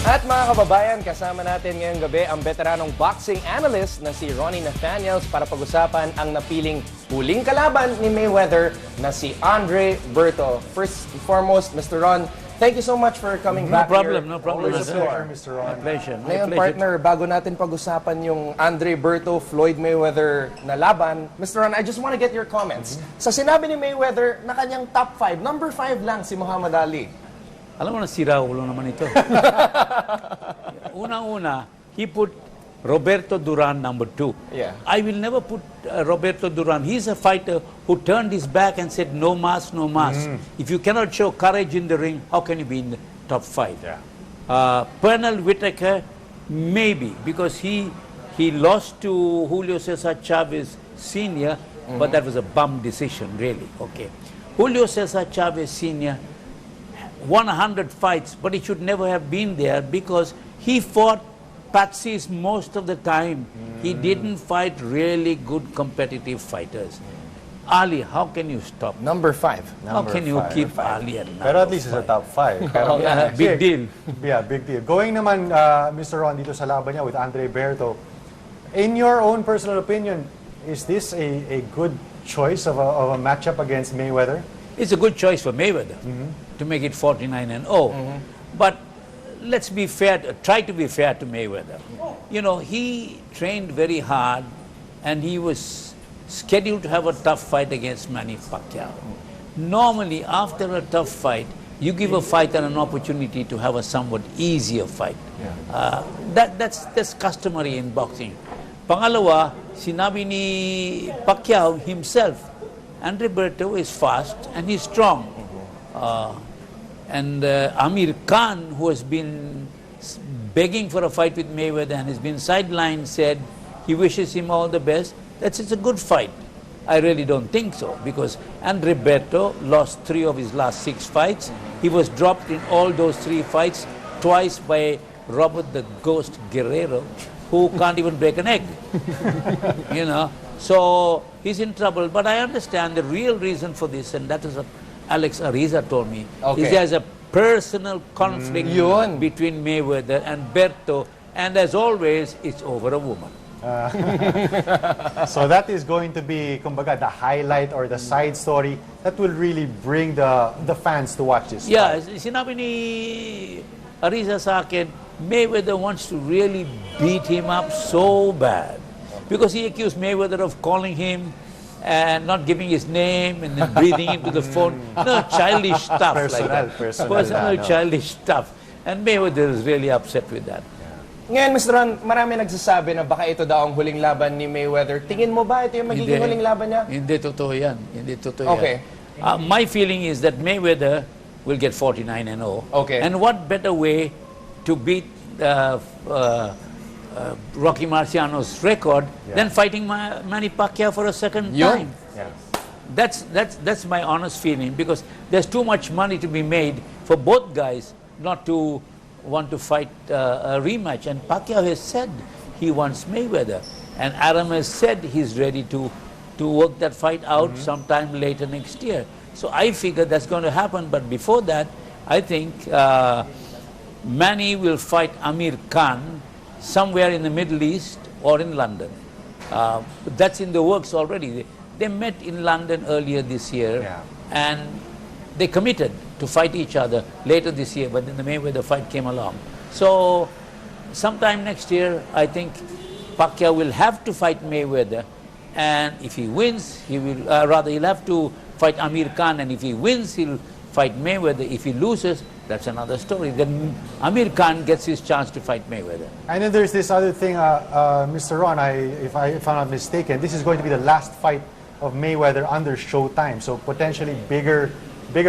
At mga kababayan, kasama natin ngayong gabi ang veteranong boxing analyst na si Ronnie Nathanielsz para pag-usapan ang napiling huling kalaban ni Mayweather na si Andre Berto. First and foremost, Mr. Ron, thank you so much for coming back here. No problem. Always a pleasure, Mr. Ron. My pleasure. Ngayon, partner, bago natin pag-usapan yung Andre Berto, Floyd Mayweather na laban, Mr. Ron, I just want to get your comments. Sa sinabi ni Mayweather na kanyang top 5, number 5 lang si Muhammad Ali. Alam mo na sira ulo naman ito. Una-una, he put Roberto Duran number 2. Yeah. I will never put Roberto Duran. He's a fighter who turned his back and said, no mask, no mask. If you cannot show courage in the ring, how can you be in the top 5? Yeah. Pernell Whitaker, maybe, because he lost to Julio Cesar Chavez Sr., but that was a bum decision, really. Okay. Julio Cesar Chavez Sr. won 100 fights, but he should never have been there because he fought patsies most of the time. He didn't fight really good competitive fighters. Ali, how can you stop? Number 5. How can you keep Ali at number Pero at least it's a top 5. Pero, big deal. Yeah, big deal. Going naman, Mr. Ron, dito sa laban niya with Andre Berto, in your own personal opinion, is this a good choice of a matchup against Mayweather? It's a good choice for Mayweather to make it 49-0. But let's be fair, try to be fair to Mayweather. You know, he trained very hard and he was scheduled to have a tough fight against Manny Pacquiao. Normally, after a tough fight, you give a fighter an opportunity to have a somewhat easier fight. That's customary in boxing. Pangalawa, sinabi ni Pacquiao himself, Andre Berto is fast and he's strong. Amir Khan, who has been begging for a fight with Mayweather and has been sidelined, said he wishes him all the best. It's a good fight. I really don't think so, because Andre Berto lost 3 of his last 6 fights. He was dropped in all those 3 fights, twice by Robert the Ghost Guerrero, who can't even break an egg. You know, so he's in trouble. But I understand the real reason for this, and that is what Alex Ariza told me. Okay. Is there's a personal conflict between Mayweather and Berto, and as always, it's over a woman. So that is going to be, kumbaga, the highlight or the side story that will really bring the fans to watch this Yeah, fight. sinabi ni Ariza sa akin, Mayweather wants to really beat him up so bad. Because he accused Mayweather of calling him and not giving his name and then breathing into the phone. No, childish stuff like that. Personal childish stuff. And Mayweather is really upset with that. Ngayon, Mr. Ron, marami nagsasabi na baka ito daw ang huling laban ni Mayweather. Tingin mo ba ito yung magiging huling laban niya? Hindi totoo yan. Hindi totoo Okay. yan. My feeling is that Mayweather will get 49-0. Okay. And what better way to beat Rocky Marciano's record than fighting Manny Pacquiao for a second time? Yeah. That's my honest feeling, because there's too much money to be made for both guys not to want to fight a rematch. And Pacquiao has said he wants Mayweather, and Adam has said he's ready to work that fight out sometime later next year. So I figure that's going to happen. But before that, I think Manny will fight Amir Khan somewhere in the Middle East or in London. That's in the works already. They met in London earlier this year, and they committed to fight each other later this year, but then the Mayweather fight came along. So sometime next year, I think Pacquiao will have to fight Mayweather, and if he wins, he will, he'll have to fight Amir Khan, and if he wins, he'll fight Mayweather. If he loses, that's another story. Then Amir Khan gets his chance to fight Mayweather. And then there's this other thing, Mr. Ron, if I'm not mistaken, this is going to be the last fight of Mayweather under Showtime, so potentially bigger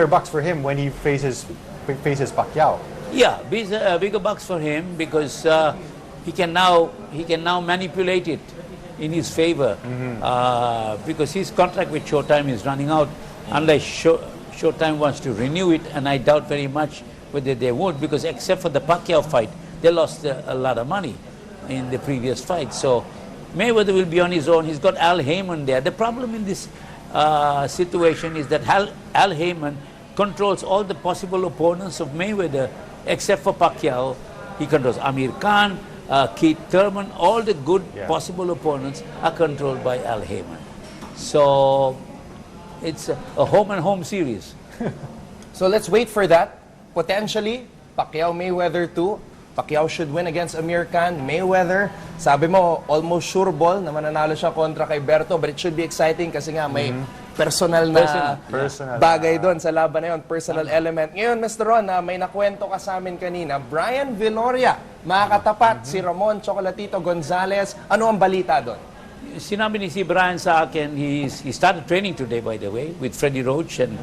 bucks for him when he faces Pacquiao. Yeah, bigger bucks for him, because he can now manipulate it in his favor, because his contract with Showtime is running out, unless Showtime wants to renew it, and I doubt very much whether they would, because except for the Pacquiao fight, they lost a lot of money in the previous fight. So Mayweather will be on his own. He's got Al Heyman there. The problem in this situation is that Al Heyman controls all the possible opponents of Mayweather, except for Pacquiao. He controls Amir Khan, Keith Thurman, all the good Yeah. possible opponents are controlled by Al Haymon. So it's a home and home series. So let's wait for that. Potentially, Pacquiao-Mayweather 2. Pacquiao should win against Amir Khan. Mayweather, sabi mo, almost sure ball na mananalo siya kontra kay Berto. But it should be exciting kasi nga may personal na Personal. bagay doon sa laban na yun. Personal element. Ngayon, Mr. Ron, may nakwento ka sa amin kanina. Brian Viloria, makakatapat si Ramon Chocolatito Gonzalez. Ano ang balita doon? Sinabi ni si Brian sa akin, he started training today, by the way, with Freddie Roach and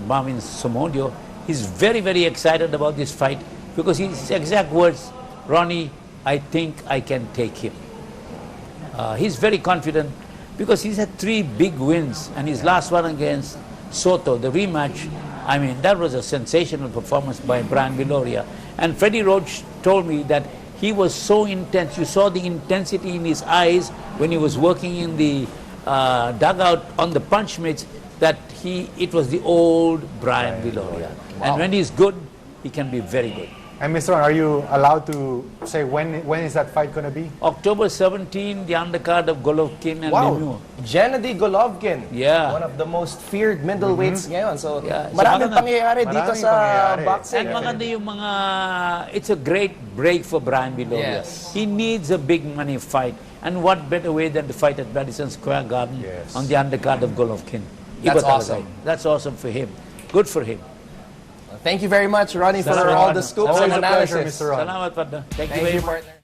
Marvin Somodio. He's very, very excited about this fight because his exact words, Ronnie, I think I can take him. He's very confident because he's had 3 big wins, and his last one against Soto, the rematch, I mean, that was a sensational performance by Brian Viloria. And Freddie Roach told me that he was so intense. You saw the intensity in his eyes when he was working in the dugout on the punch mitts, that it was the old Brian Viloria. Wow. And when he's good, he can be very good. And Mr. Ron, are you allowed to say when is that fight going to be? October 17, the undercard of Golovkin and Wow, Lemieux. Gennady Golovkin. Yeah. One of the most feared middleweights ngayon. So, Yeah. maraming So, pangyayari dito maraming sa pangyayari. boxing. And maganda yung mga, it's a great break for Brian Viloria. Yes. He needs a big money fight. And what better way than to fight at Madison Square Garden Yes. on the undercard of Golovkin. That's Iba talaga awesome. yun. That's awesome for him. Good for him. Thank you very much, Ronnie, for Salamat. all the scoops Always and a pleasure, analysis. Mr. Ron. Salamat, partner. Thank you Thank very you, much. partner.